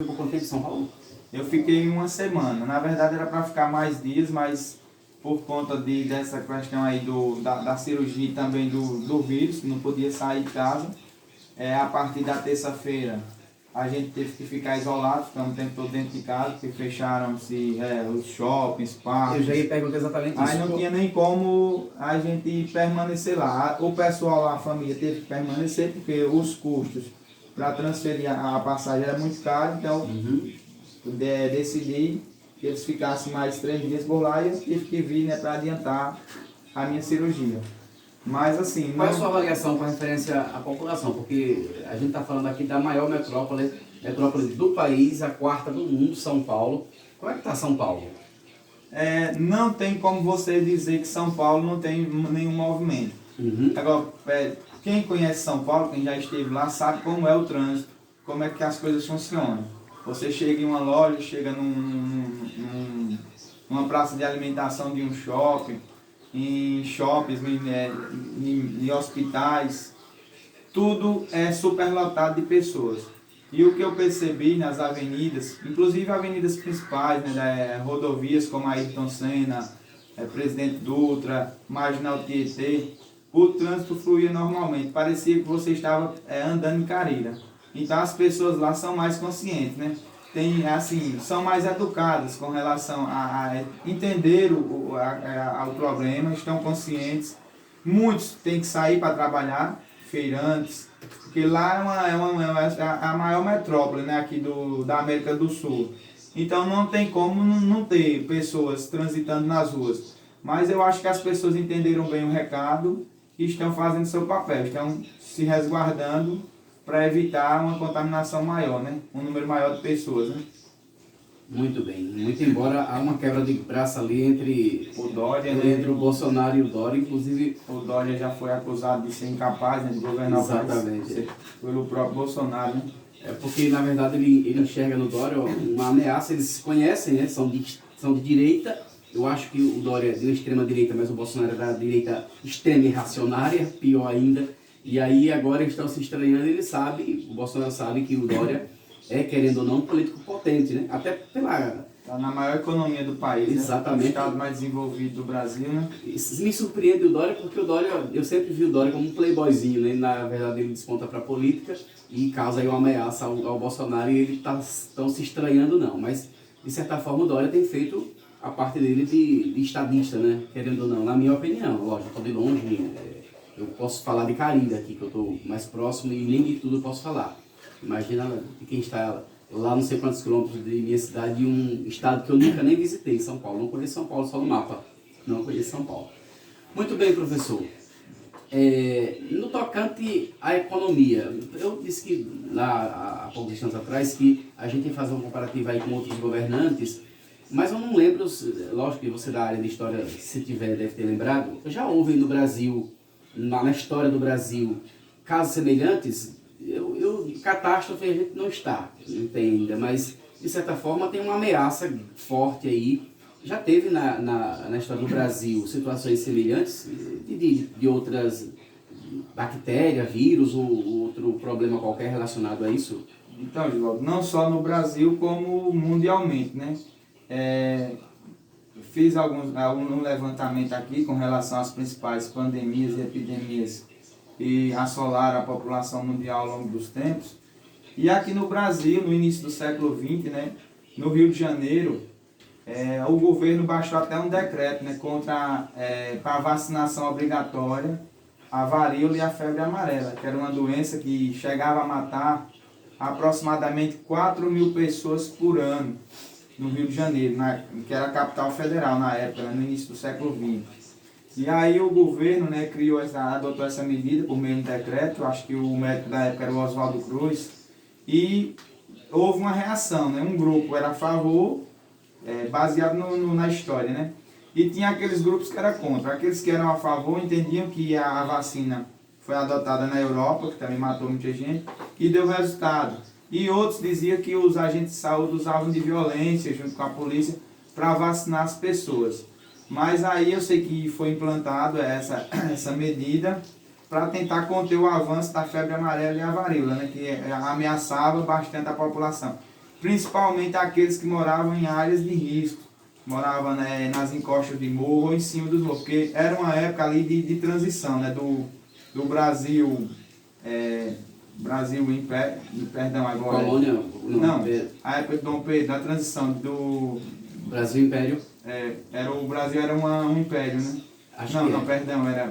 Por quanto tempo em São Paulo? Eu fiquei uma semana. Na verdade era para ficar mais dias, mas por conta dessa questão aí da cirurgia e também do vírus, não podia sair de casa. A partir da terça-feira a gente teve que ficar isolado, ficando o tempo todo dentro de casa, porque fecharam-se os shoppings, parques. Eu já ia perguntar exatamente isso. Aí não tinha nem como a gente permanecer lá. O pessoal lá, a família, teve que permanecer, porque os custos para transferir a passagem era muito caro, então decidi que eles ficassem mais 3 dias por lá e eu tive que vir, né, para adiantar a minha cirurgia. Mas assim... Qual é a sua avaliação com referência à população? Porque a gente está falando aqui da maior metrópole do país, a quarta do mundo, São Paulo. Como é que está São Paulo? Não tem como você dizer que São Paulo não tem nenhum movimento. Agora, quem conhece São Paulo, quem já esteve lá, sabe como é o trânsito, como é que as coisas funcionam. Você chega em uma loja, chega numa praça de alimentação de um shopping, em shoppings, em hospitais, tudo é superlotado de pessoas. E o que eu percebi nas avenidas, inclusive avenidas principais, né, rodovias como Ayrton Senna, Presidente Dutra, Marginal Tietê, o trânsito fluía normalmente, parecia que você estava andando em carreira. Então as pessoas lá são mais conscientes, né? São mais educadas com relação a entender o problema, estão conscientes. Muitos têm que sair para trabalhar, feirantes, porque lá é a maior metrópole, né, aqui da América do Sul. Então não tem como não ter pessoas transitando nas ruas. Mas eu acho que as pessoas entenderam bem o recado e estão fazendo seu papel, estão se resguardando para evitar uma contaminação maior, né? Um número maior de pessoas, né? Muito bem. Muito embora há uma quebra de braço ali entre o Dória, entre o Bolsonaro e o Dória, inclusive... O Dória já foi acusado de ser incapaz, né, de governar o país pelo próprio Bolsonaro, né? Porque, na verdade, ele enxerga no Dória uma ameaça, eles se conhecem, né? São de direita. Eu acho que o Dória é de extrema direita, mas o Bolsonaro é da direita extrema e reacionária, pior ainda. E aí agora eles estão se estranhando, o Bolsonaro sabe que o Dória é, querendo ou não, um político potente, né? Até pela... Está na maior economia do país, exatamente, né? O estado mais desenvolvido do Brasil, né? Isso me surpreende o Dória, porque o Dória, eu sempre vi o Dória como um playboyzinho, né? Na verdade ele desponta para a política e causa aí uma ameaça ao Bolsonaro e ele estão se estranhando não, mas de certa forma o Dória tem feito a parte dele de estadista, né? Querendo ou não, na minha opinião, lógico, eu estou de longe, eu posso falar de Carinda aqui, que eu estou mais próximo e nem de tudo eu posso falar. Imagina de quem está lá não sei quantos quilômetros de minha cidade, um estado que eu nunca nem visitei, São Paulo. Não conheço São Paulo só no mapa, não conheço São Paulo. Muito bem, professor. No tocante à economia, eu disse que lá há poucos instantes atrás que a gente ia fazer um comparativo aí com outros governantes, mas eu não lembro, lógico que você da área de história, se tiver, deve ter lembrado, já houve no Brasil, na história do Brasil, casos semelhantes. Catástrofe a gente não tem ainda, mas de certa forma tem uma ameaça forte aí. Já teve na história do Brasil situações semelhantes de outras bactérias, vírus ou outro problema qualquer relacionado a isso? Então, Givaldo, não só no Brasil como mundialmente, né? Fiz um levantamento aqui com relação às principais pandemias e epidemias que assolaram a população mundial ao longo dos tempos. E aqui no Brasil, no início do século XX, né, no Rio de Janeiro, o governo baixou até um decreto, né, para a vacinação obrigatória, a varíola e a febre amarela, que era uma doença que chegava a matar aproximadamente 4.000 pessoas por ano no Rio de Janeiro, que era a capital federal na época, né, no início do século XX. E aí o governo, né, adotou essa medida por meio de decreto, acho que o médico da época era o Oswaldo Cruz, e houve uma reação, né, um grupo era a favor, baseado na história, né, e tinha aqueles grupos que eram contra. Aqueles que eram a favor entendiam que a vacina foi adotada na Europa, que também matou muita gente, e deu resultado. E outros diziam que os agentes de saúde usavam de violência junto com a polícia para vacinar as pessoas. Mas aí eu sei que foi implantado essa medida para tentar conter o avanço da febre amarela e a varíola, né, que ameaçava bastante a população. principalmente aqueles que moravam em áreas de risco, moravam, né, nas encostas de morro ou em cima dos morros, porque era uma época ali de transição, né, do Brasil, Brasil Império, perdão, agora. Colônia, Não, a época de Dom Pedro, na transição do Brasil Império. o Brasil era um império, né? Acho Não, que não, é. perdão, era